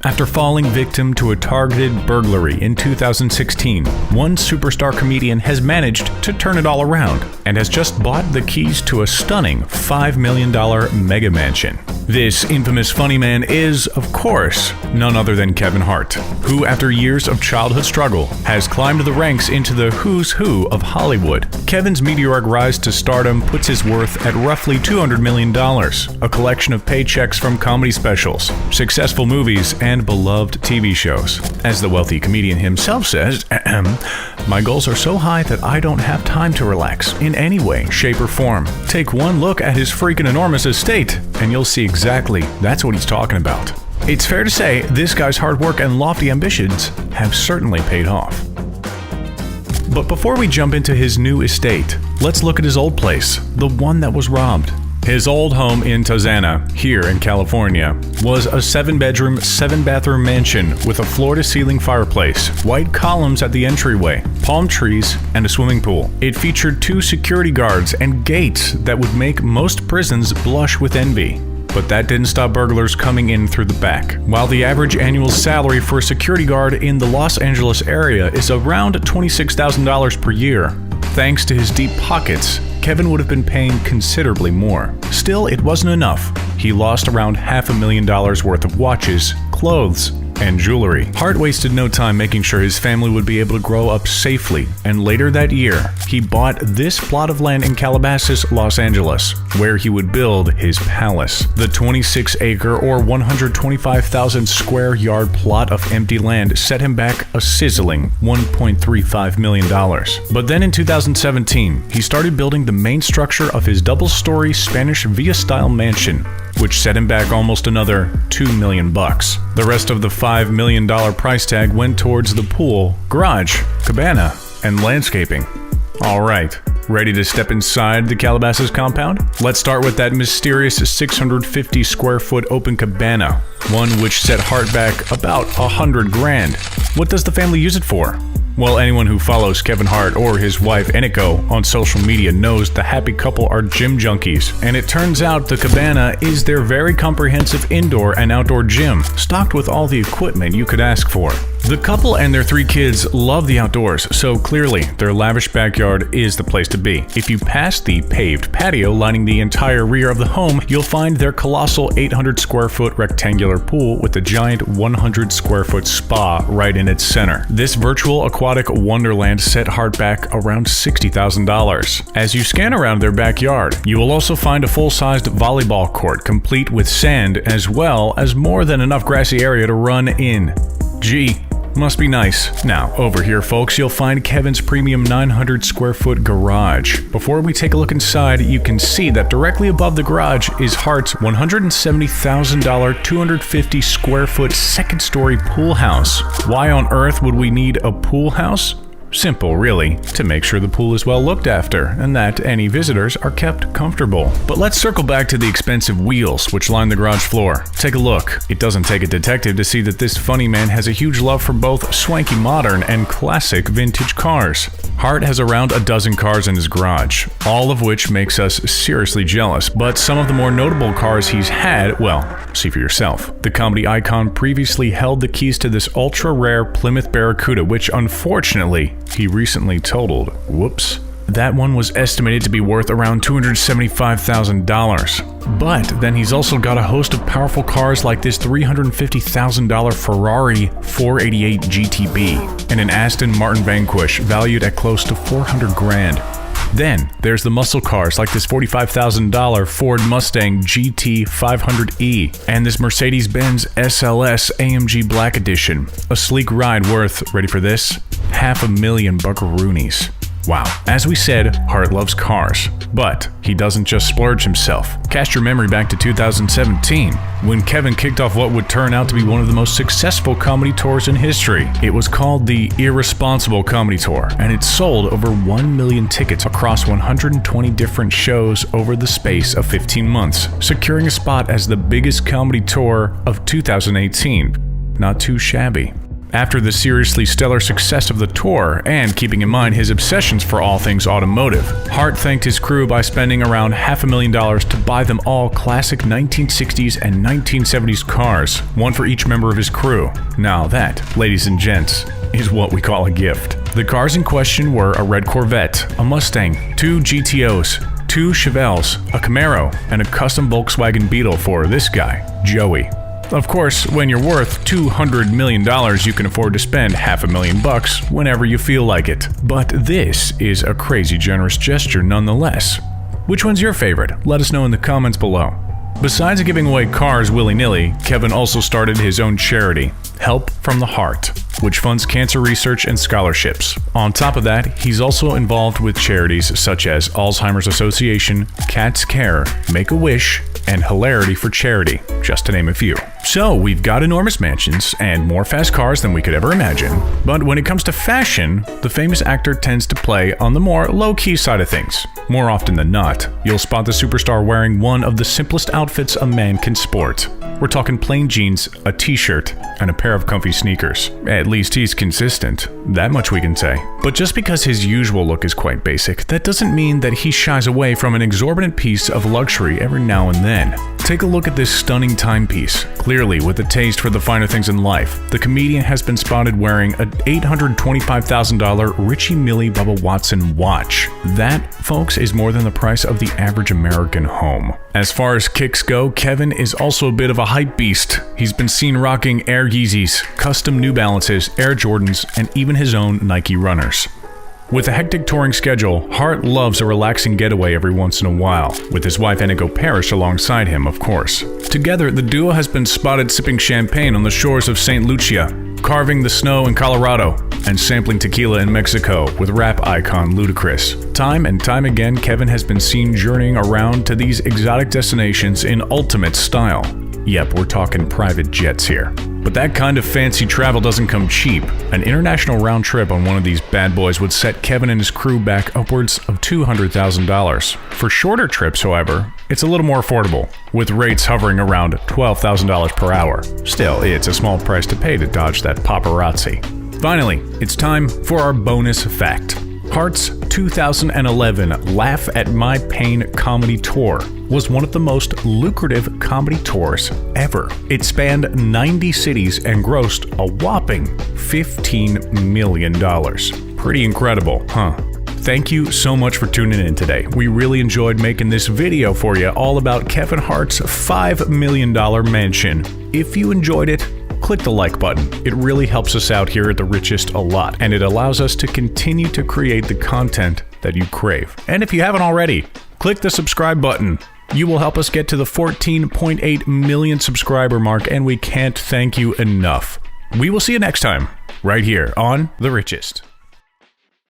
After falling victim to a targeted burglary in 2016, one superstar comedian has managed to turn it all around and has just bought the keys to a stunning $5 million mega mansion. This infamous funny man is, of course, none other than Kevin Hart, who, after years of childhood struggle, has climbed the ranks into the who's who of Hollywood. Kevin's meteoric rise to stardom puts his worth at roughly $200 million, a collection of paychecks from comedy specials, successful movies, and beloved TV shows. As the wealthy comedian himself says, "My goals are so high that I don't have time to relax in any way, shape, or form." Take one look at his freaking enormous estate, and you'll see exactly that's what he's talking about. It's fair to say this guy's hard work and lofty ambitions have certainly paid off. But before we jump into his new estate, let's look at his old place, the one that was robbed. His old home in Tarzana, here in California, was a 7-bedroom, 7-bathroom mansion with a floor-to-ceiling fireplace, white columns at the entryway, palm trees, and a swimming pool. It featured 2 security guards and gates that would make most prisons blush with envy. But that didn't stop burglars coming in through the back. While the average annual salary for a security guard in the Los Angeles area is around $26,000 per year, thanks to his deep pockets, Kevin would have been paying considerably more. Still, it wasn't enough. He lost around $500,000 worth of watches, clothes, and jewelry. Hart wasted no time making sure his family would be able to grow up safely, and later that year, he bought this plot of land in Calabasas, Los Angeles, where he would build his palace. The 26-acre or 125,000 square yard plot of empty land set him back a sizzling $1.35 million. But then in 2017, he started building the main structure of his double-story Spanish Villa-style mansion, which set him back almost another $2 million. The rest of the $5 million price tag went towards the pool, garage, cabana, and landscaping. Alright, ready to step inside the Calabasas compound? Let's start with that mysterious 650 square foot open cabana, one which set Hart back about $100,000. What does the family use it for? Well, anyone who follows Kevin Hart or his wife Eniko on social media knows the happy couple are gym junkies, and it turns out the cabana is their very comprehensive indoor and outdoor gym, stocked with all the equipment you could ask for. The couple and their 3 kids love the outdoors, so clearly their lavish backyard is the place to be. If you pass the paved patio lining the entire rear of the home, you'll find their colossal 800 square foot rectangular pool with a giant 100 square foot spa right in its center. This virtual aquatic wonderland set Hart back around $60,000. As you scan around their backyard, you will also find a full-sized volleyball court complete with sand as well as more than enough grassy area to run in. Gee, must be nice. Now, over here, folks, you'll find Kevin's premium 900 square foot garage. Before we take a look inside, you can see that directly above the garage is Hart's $170,000 250 square foot second-story pool house. Why on earth would we need a pool house? Simple, really, to make sure the pool is well looked after and that any visitors are kept comfortable. But let's circle back to the expensive wheels which line the garage floor. Take a look. It doesn't take a detective to see that this funny man has a huge love for both swanky modern and classic vintage cars. Hart has around a dozen cars in his garage, all of which makes us seriously jealous, but some of the more notable cars he's had, well, see for yourself. The comedy icon previously held the keys to this ultra-rare Plymouth Barracuda, which unfortunately he recently totaled. Whoops. That one was estimated to be worth around $275,000. But then he's also got a host of powerful cars like this $350,000 Ferrari 488 GTB and an Aston Martin Vanquish valued at close to $400,000. Then there's the muscle cars like this $45,000 Ford Mustang GT 500E and this Mercedes-Benz SLS AMG Black Edition, a sleek ride worth, ready for this, $500,000 buckaroonies. Wow. As we said, Hart loves cars, but he doesn't just splurge himself. Cast your memory back to 2017, when Kevin kicked off what would turn out to be one of the most successful comedy tours in history. It was called the Irresponsible Comedy Tour, and it sold over 1 million tickets across 120 different shows over the space of 15 months, securing a spot as the biggest comedy tour of 2018. Not too shabby. After the seriously stellar success of the tour, and keeping in mind his obsessions for all things automotive, Hart thanked his crew by spending around $500,000 to buy them all classic 1960s and 1970s cars, one for each member of his crew. Now that, ladies and gents, is what we call a gift. The cars in question were a red Corvette, a Mustang, 2 GTOs, 2 Chevelles, a Camaro, and a custom Volkswagen Beetle for this guy, Joey. Of course, when you're worth $200 million, you can afford to spend $500,000 whenever you feel like it. But this is a crazy generous gesture nonetheless. Which one's your favorite? Let us know in the comments below. Besides giving away cars willy-nilly, Kevin also started his own charity, Help from the Heart, which funds cancer research and scholarships. On top of that, he's also involved with charities such as Alzheimer's Association, Cats Care, Make-A-Wish, and Hilarity for Charity, just to name a few. So, we've got enormous mansions and more fast cars than we could ever imagine, but when it comes to fashion, the famous actor tends to play on the more low-key side of things. More often than not, you'll spot the superstar wearing one of the simplest outfits a man can sport. We're talking plain jeans, a t-shirt, and a pair of comfy sneakers. At least he's consistent, that much we can say. But just because his usual look is quite basic, that doesn't mean that he shies away from an exorbitant piece of luxury every now and then. Take a look at this stunning timepiece. Clearly, with a taste for the finer things in life, the comedian has been spotted wearing an $825,000 Richie Mille Bubba Watson watch. That, folks, is more than the price of the average American home. As far as kicks go, Kevin is also a bit of a hype beast. He's been seen rocking Air Yeezys, custom New Balances, Air Jordans, and even his own Nike runners. With a hectic touring schedule, Hart loves a relaxing getaway every once in a while, with his wife Inigo Parrish alongside him, of course. Together, the duo has been spotted sipping champagne on the shores of St. Lucia, carving the snow in Colorado, and sampling tequila in Mexico with rap icon Ludacris. Time and time again, Kevin has been seen journeying around to these exotic destinations in ultimate style. Yep, we're talking private jets here. But that kind of fancy travel doesn't come cheap. An international round trip on one of these bad boys would set Kevin and his crew back upwards of $200,000. For shorter trips, however, it's a little more affordable, with rates hovering around $12,000 per hour. Still, it's a small price to pay to dodge that paparazzi. Finally, it's time for our bonus fact. Hart's 2011 Laugh at My Pain comedy tour was one of the most lucrative comedy tours ever. It spanned 90 cities and grossed a whopping $15 million. Pretty incredible, huh? Thank you so much for tuning in today. We really enjoyed making this video for you all about Kevin Hart's $5 million mansion. If you enjoyed it, click the like button. It really helps us out here at The Richest a lot, and it allows us to continue to create the content that you crave. And if you haven't already, click the subscribe button. You will help us get to the 14.8 million subscriber mark, and we can't thank you enough. We will see you next time, right here on The Richest.